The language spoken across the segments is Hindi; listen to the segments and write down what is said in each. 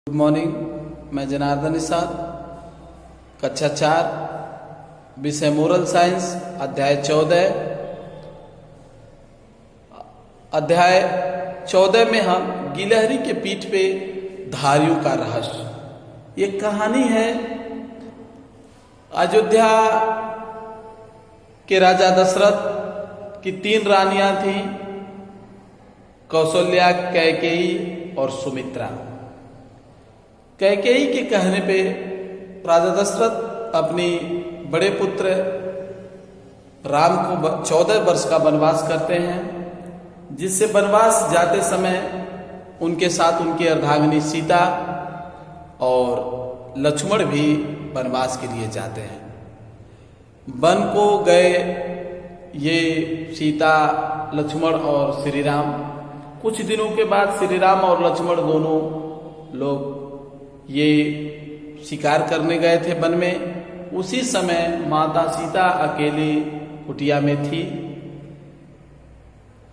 Good morning. मैं जनार्दन निषाद, कक्षा 4, विषय मोरल साइंस, अध्याय 14। अध्याय 14 में हम गिलहरी के पीठ पे धारियों का रहस्य, ये कहानी है। अयोध्या के राजा दशरथ की 3 रानियां थीं, कौशल्या, कैकेयी और सुमित्रा। कैकेयी के कहने पे राजा दशरथ अपनी बड़े पुत्र राम को 14 वर्ष का वनवास करते हैं, जिससे वनवास जाते समय उनके साथ उनकी अर्धांगिनी सीता और लक्ष्मण भी वनवास के लिए जाते हैं। वन को गए ये सीता, लक्ष्मण और श्री राम। कुछ दिनों के बाद श्री राम और लक्ष्मण दोनों लोग ये शिकार करने गए थे वन में। उसी समय माता सीता अकेली कुटिया में थी।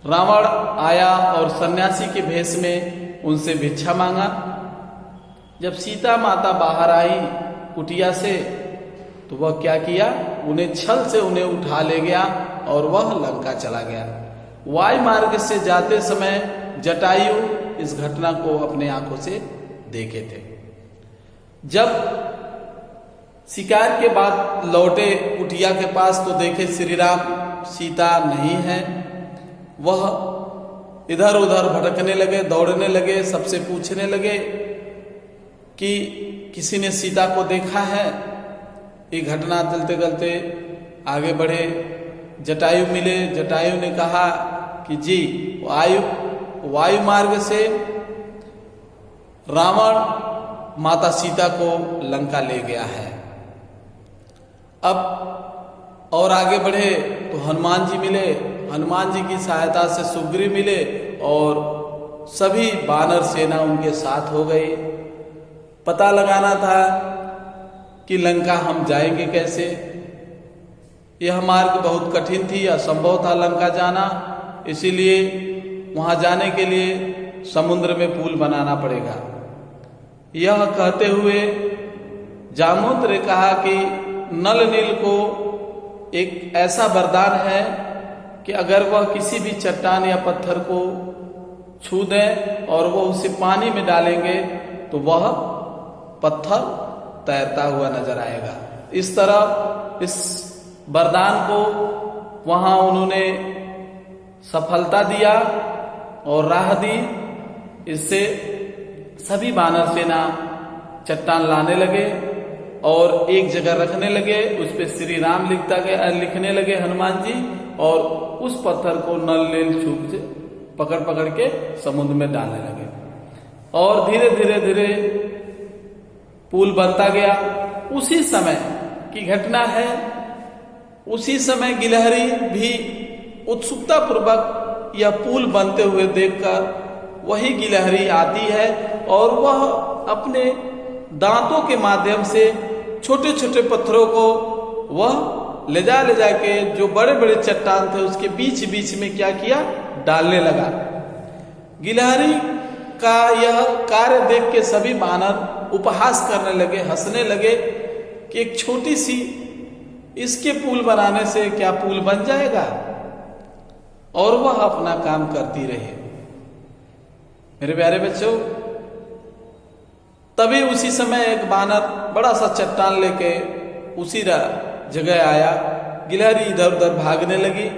रावण आया और सन्यासी के भेष में उनसे भिक्षा मांगा। जब सीता माता बाहर आई कुटिया से, तो वह क्या किया, उन्हें छल से उन्हें उठा ले गया और वह लंका चला गया। वायु मार्ग से जाते समय जटायु इस घटना को अपने आंखों से देखे थे। जब शिकार के बाद लौटे कुटिया के पास, तो देखे श्री राम सीता नहीं है। वह इधर उधर भटकने लगे, दौड़ने लगे, सबसे पूछने लगे कि किसी ने सीता को देखा है। ये घटना चलते चलते आगे बढ़े, जटायु मिले। जटायु ने कहा कि जी, वायु मार्ग से रावण माता सीता को लंका ले गया है। अब और आगे बढ़े तो हनुमान जी मिले। हनुमान जी की सहायता से सुग्रीव मिले और सभी वानर सेना उनके साथ हो गई। पता लगाना था कि लंका हम जाएंगे कैसे। यह मार्ग बहुत कठिन थी, असंभव था लंका जाना। इसीलिए वहां जाने के लिए समुद्र में पुल बनाना पड़ेगा। यह कहते हुए जामवंत ने कहा कि नल नील को एक ऐसा वरदान है कि अगर वह किसी भी चट्टान या पत्थर को छू दें और वह उसे पानी में डालेंगे तो वह पत्थर तैरता हुआ नजर आएगा। इस तरह इस वरदान को वहां उन्होंने सफलता दिया और राह दी। इससे सभी वानर सेना चट्टान लाने लगे और एक जगह रखने लगे। उस पे श्री राम लिखने लगे हनुमान जी, और उस पत्थर को नल नील छूप से पकड़ पकड़ के समुद्र में डालने लगे। और धीरे धीरे धीरे पुल बनता गया। उसी समय की घटना है। उसी समय गिलहरी भी उत्सुकता पूर्वक यह पुल बनते हुए देखकर वही गिलहरी आती है और वह अपने दांतों के माध्यम से छोटे छोटे पत्थरों को वह ले जा के जो बड़े बड़े चट्टान थे उसके बीच बीच में क्या किया, डालने लगा। गिलहरी का यह कार्य देख के सभी वानर उपहास करने लगे, हंसने लगे कि एक छोटी सी इसके पुल बनाने से क्या पुल बन जाएगा। और वह अपना काम करती रही। मेरे प्यारे बच्चों, तभी उसी समय एक वानर बड़ा सा चट्टान लेके उसी जगह आया। गिलहरी इधर उधर भागने लगी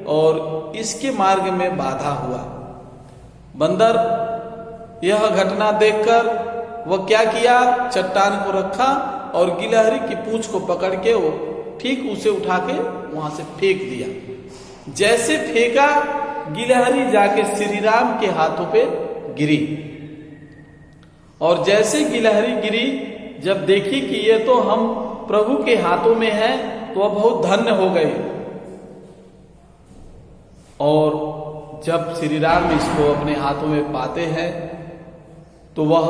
और इसके मार्ग में बाधा हुआ। बंदर यह घटना देखकर वह क्या किया, चट्टान को रखा और गिलहरी की पूंछ को पकड़ के वो ठीक उसे उठा के वहां से फेंक दिया। जैसे फेंका, गिलहरी जाके श्री राम के हाथों पे गिरी। और जैसे गिलहरी गिरी, जब देखी कि ये तो हम प्रभु के हाथों में है, तो वह बहुत धन्य हो गए। और जब श्री राम इसको अपने हाथों में पाते हैं, तो वह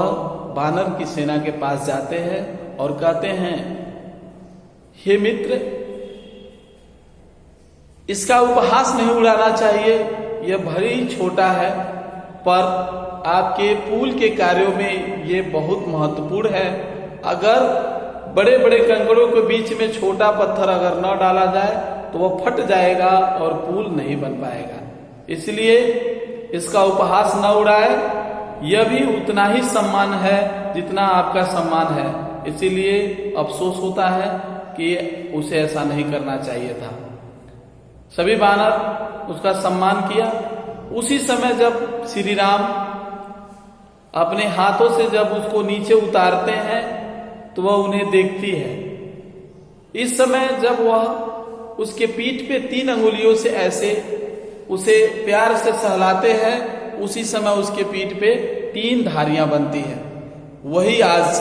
वानर की सेना के पास जाते हैं और कहते हैं, हे मित्र, इसका उपहास नहीं उड़ाना चाहिए, यह भरी छोटा है, पर आपके पुल के कार्यों में ये बहुत महत्वपूर्ण है। अगर बड़े बड़े कंकड़ों के बीच में छोटा पत्थर अगर न डाला जाए तो वो फट जाएगा और पुल नहीं बन पाएगा। इसलिए इसका उपहास न उड़ाए, यह भी उतना ही सम्मान है जितना आपका सम्मान है। इसीलिए अफसोस होता है कि उसे ऐसा नहीं करना चाहिए था। सभी वानर उसका सम्मान किया। उसी समय जब श्री राम अपने हाथों से जब उसको नीचे उतारते हैं तो वह उन्हें देखती है। इस समय जब वह उसके पीठ पे 3 अंगुलियों से ऐसे उसे प्यार से सहलाते हैं, उसी समय उसके पीठ पे 3 धारियां बनती हैं। वही आज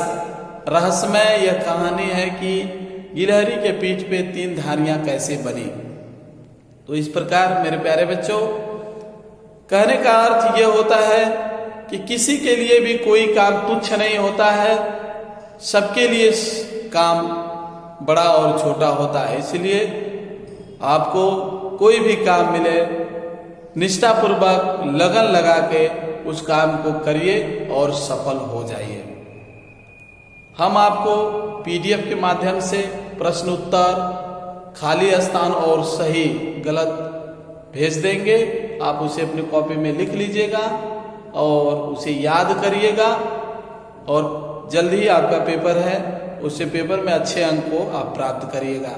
रहस्यमय यह कहानी है कि गिलहरी के पीठ पे 3 धारियां कैसे बनी। तो इस प्रकार मेरे प्यारे बच्चों, कहने का अर्थ यह होता है कि किसी के लिए भी कोई काम तुच्छ नहीं होता है, सबके लिए काम बड़ा और छोटा होता है। इसलिए आपको कोई भी काम मिले, निष्ठापूर्वक लगन लगा के उस काम को करिए और सफल हो जाइए। हम आपको PDF के माध्यम से प्रश्न उत्तर, खाली स्थान और सही गलत भेज देंगे। आप उसे अपनी कॉपी में लिख लीजिएगा और उसे याद करिएगा और जल्द ही आपका पेपर है, उससे पेपर में अच्छे अंक को आप प्राप्त करिएगा।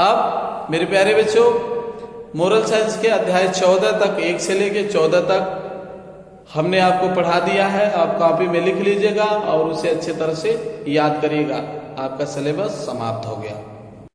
अब मेरे प्यारे बच्चों, मोरल साइंस के अध्याय 14 तक, 1 से लेके 14 तक हमने आपको पढ़ा दिया है। आप कॉपी में लिख लीजिएगा और उसे अच्छे तरह से याद करिएगा। आपका सिलेबस समाप्त हो गया।